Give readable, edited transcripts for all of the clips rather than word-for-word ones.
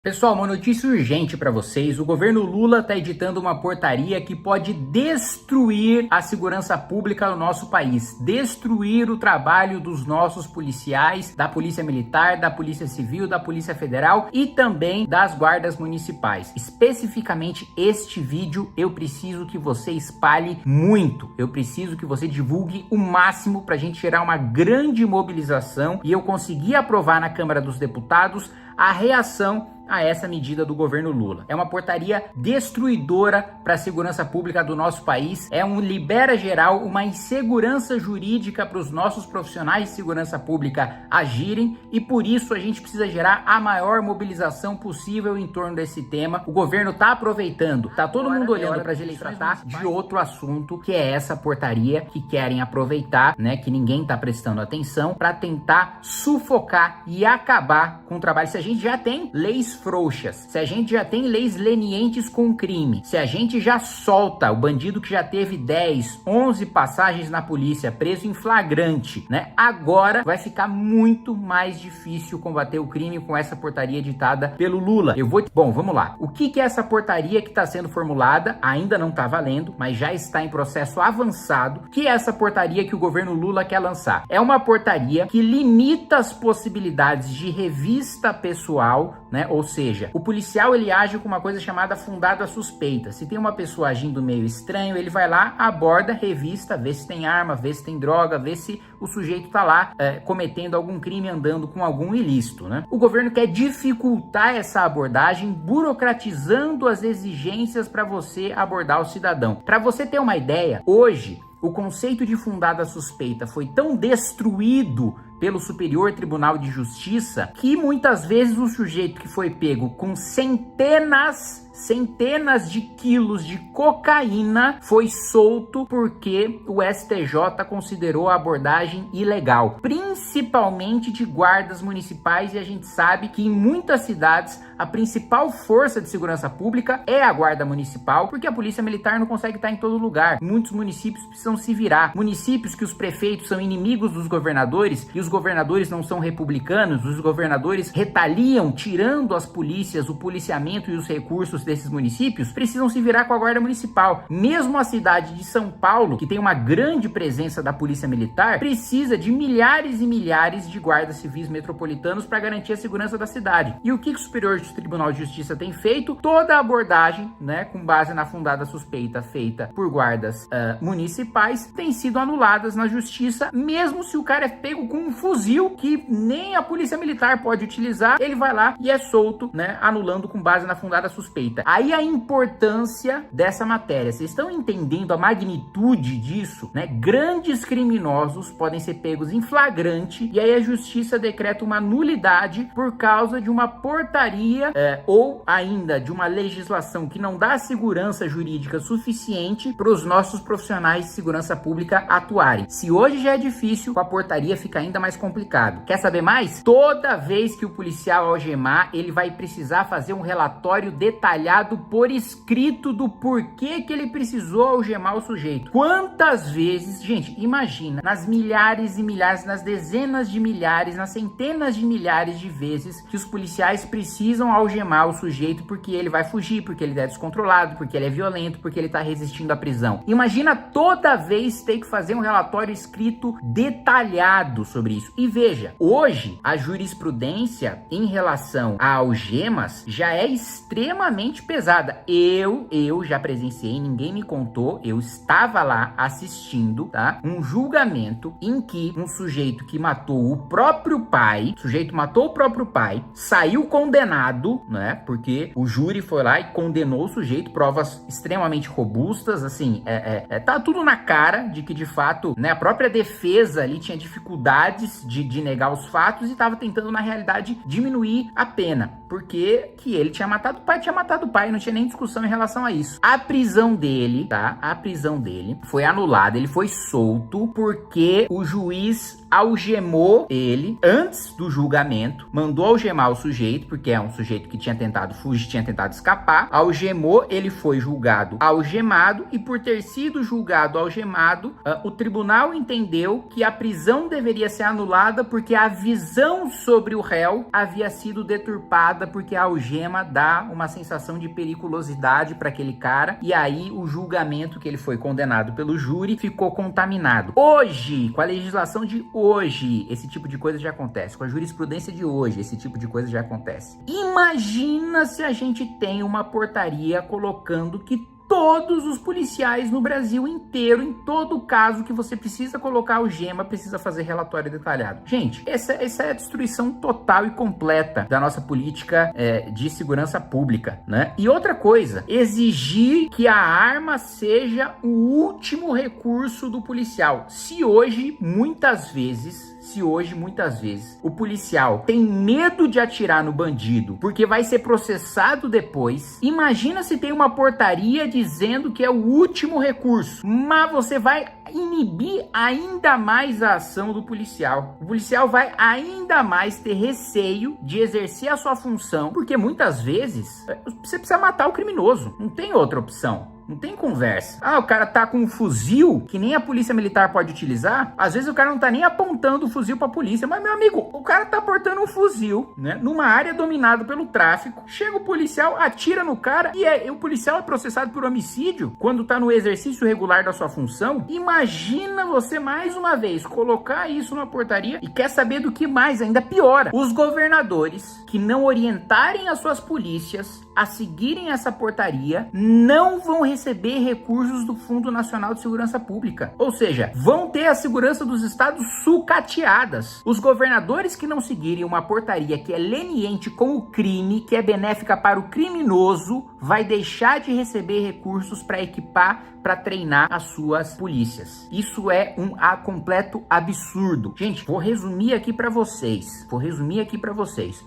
Pessoal, uma notícia urgente para vocês. O governo Lula está editando uma portaria que pode destruir a segurança pública no nosso país, destruir o trabalho dos nossos policiais, da Polícia Militar, da Polícia Civil, da Polícia Federal e também das guardas municipais. Especificamente este vídeo eu preciso que você espalhe muito, eu preciso que você divulgue o máximo para a gente gerar uma grande mobilização e eu conseguir aprovar na Câmara dos Deputados a reação a essa medida do governo Lula. É uma portaria destruidora para a segurança pública do nosso país, é um libera geral, uma insegurança jurídica para os nossos profissionais de segurança pública agirem e por isso a gente precisa gerar a maior mobilização possível em torno desse tema. O governo está aproveitando, tá todo mundo olhando para a gente tratar de outro assunto, que é essa portaria que querem aproveitar, né, que ninguém está prestando atenção, para tentar sufocar e acabar com o trabalho. Se a gente já tem leis frouxas, se a gente já tem leis lenientes com crime, se a gente já solta o bandido que já teve 10, 11 passagens na polícia, preso em flagrante, né? Agora vai ficar muito mais difícil combater o crime com essa portaria editada pelo Lula. Bom, vamos lá. O que é essa portaria que está sendo formulada? Ainda não está valendo, mas já está em processo avançado. O que é essa portaria que o governo Lula quer lançar? É uma portaria que limita as possibilidades de revista pessoal, né? Ou seja, o policial ele age com uma coisa chamada fundado a suspeita. Se tem uma pessoa agindo meio estranho, ele vai lá, aborda, revista, vê se tem arma, vê se tem droga, vê se o sujeito tá lá cometendo algum crime, andando com algum ilícito, né? O governo quer dificultar essa abordagem, burocratizando as exigências para você abordar o cidadão. Para você ter uma ideia, hoje o conceito de fundada suspeita foi tão destruído pelo Superior Tribunal de Justiça que muitas vezes o sujeito que foi pego com centenas de quilos de cocaína foi solto porque o STJ considerou a abordagem ilegal, principalmente de guardas municipais, e a gente sabe que em muitas cidades a principal força de segurança pública é a guarda municipal, porque a polícia militar não consegue estar em todo lugar. Muitos municípios precisam se virar. Municípios que os prefeitos são inimigos dos governadores e os governadores não são republicanos, os governadores retaliam, tirando as polícias, o policiamento e os recursos desses municípios, precisam se virar com a guarda municipal. Mesmo a cidade de São Paulo, que tem uma grande presença da polícia militar, precisa de milhares e milhares de guardas civis metropolitanos para garantir a segurança da cidade. E o que o Superior Tribunal de Justiça tem feito? Toda a abordagem, né, com base na fundada suspeita feita por guardas municipais, tem sido anuladas na justiça, mesmo se o cara é pego com um fuzil que nem a polícia militar pode utilizar, ele vai lá e é solto, né, anulando com base na fundada suspeita. Aí a importância dessa matéria, vocês estão entendendo a magnitude disso, né? Grandes criminosos podem ser pegos em flagrante e aí a justiça decreta uma nulidade por causa de uma portaria ou ainda de uma legislação que não dá segurança jurídica suficiente para os nossos profissionais de segurança pública atuarem. Se hoje já é difícil, com a portaria fica ainda mais complicado. Quer saber mais? Toda vez que o policial algemar, ele vai precisar fazer um relatório detalhado por escrito do porquê que ele precisou algemar o sujeito. Quantas vezes, gente, imagina, nas milhares e milhares, nas dezenas de milhares, nas centenas de milhares de vezes que os policiais precisam algemar o sujeito porque ele vai fugir, porque ele é descontrolado, porque ele é violento, porque ele tá resistindo à prisão. Imagina toda vez ter que fazer um relatório escrito detalhado sobre isso. E veja, hoje a jurisprudência em relação a algemas já é extremamente pesada. Eu já presenciei, ninguém me contou, eu estava lá assistindo, tá? Um julgamento em que um sujeito que matou o próprio pai, saiu condenado, né? Porque o júri foi lá e condenou o sujeito, provas extremamente robustas, assim, tá tudo na cara de que de fato, né, a própria defesa ali tinha dificuldades de negar os fatos e estava tentando na realidade diminuir a pena, porque que ele tinha matado o pai, não tinha nem discussão em relação a isso. A prisão dele, tá? A prisão dele foi anulada, ele foi solto porque o juiz algemou ele antes do julgamento, mandou algemar o sujeito, porque é um sujeito que tinha tentado fugir, tinha tentado escapar, algemou, ele foi julgado algemado, e por ter sido julgado algemado, o tribunal entendeu que a prisão deveria ser anulada porque a visão sobre o réu havia sido deturpada, porque a algema dá uma sensação de periculosidade para aquele cara, e aí o julgamento que ele foi condenado pelo júri ficou contaminado. Hoje, com a legislação de hoje, esse tipo de coisa já acontece. Com a jurisprudência de hoje, esse tipo de coisa já acontece. Imagina se a gente tem uma portaria colocando que todos os policiais no Brasil inteiro, em todo caso que você precisa colocar algema, precisa fazer relatório detalhado. Gente, essa é a destruição total e completa da nossa política de segurança pública, né? E outra coisa, exigir que a arma seja o último recurso do policial. Se hoje, muitas vezes, o policial tem medo de atirar no bandido porque vai ser processado depois, imagina se tem uma portaria dizendo que é o último recurso, mas você vai inibir ainda mais a ação do policial. O policial vai ainda mais ter receio de exercer a sua função, porque muitas vezes você precisa matar o criminoso, não tem outra opção. Não tem conversa. Ah, o cara tá com um fuzil que nem a polícia militar pode utilizar. Às vezes o cara não tá nem apontando o fuzil pra polícia. Mas, meu amigo, o cara tá portando um fuzil, né? Numa área dominada pelo tráfico. Chega o policial, atira no cara e o policial é processado por homicídio quando tá no exercício regular da sua função. Imagina você, mais uma vez, colocar isso numa portaria e quer saber do que mais? Ainda piora. Os governadores que não orientarem as suas polícias a seguirem essa portaria não vão receber recursos do Fundo Nacional de Segurança Pública. Ou seja, vão ter a segurança dos estados sucateadas. Os governadores que não seguirem uma portaria que é leniente com o crime, que é benéfica para o criminoso, vai deixar de receber recursos para equipar, para treinar as suas polícias. Isso é um completo absurdo. Gente, vou resumir aqui para vocês.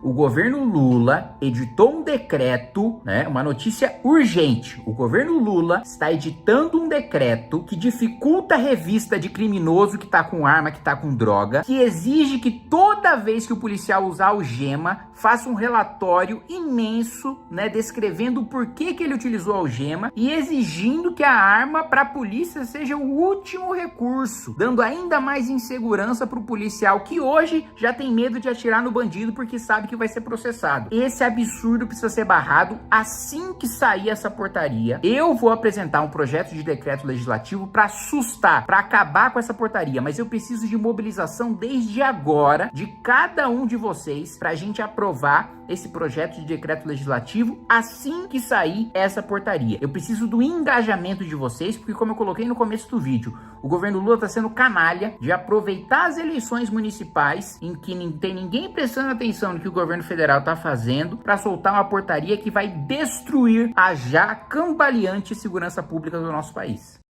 O governo Lula editou um decreto, né? Uma notícia urgente. O governo Lula está editando um decreto que dificulta a revista de criminoso que tá com arma, que tá com droga, que exige que toda vez que o policial usar algema, faça um relatório imenso, né? Descrevendo o porquê que ele utilizou a algema e exigindo que a arma para a polícia seja o último recurso, dando ainda mais insegurança para o policial que hoje já tem medo de atirar no bandido porque sabe que vai ser processado. Esse absurdo precisa ser barrado assim que sair essa portaria. Eu vou apresentar um projeto de decreto legislativo para assustar, para acabar com essa portaria, mas eu preciso de mobilização desde agora de cada um de vocês para a gente aprovar esse projeto de decreto legislativo assim que sair essa portaria. Eu preciso do engajamento de vocês, porque como eu coloquei no começo do vídeo, o governo Lula está sendo canalha de aproveitar as eleições municipais em que não tem ninguém prestando atenção no que o governo federal está fazendo para soltar uma portaria que vai destruir a já cambaleante segurança pública do nosso país.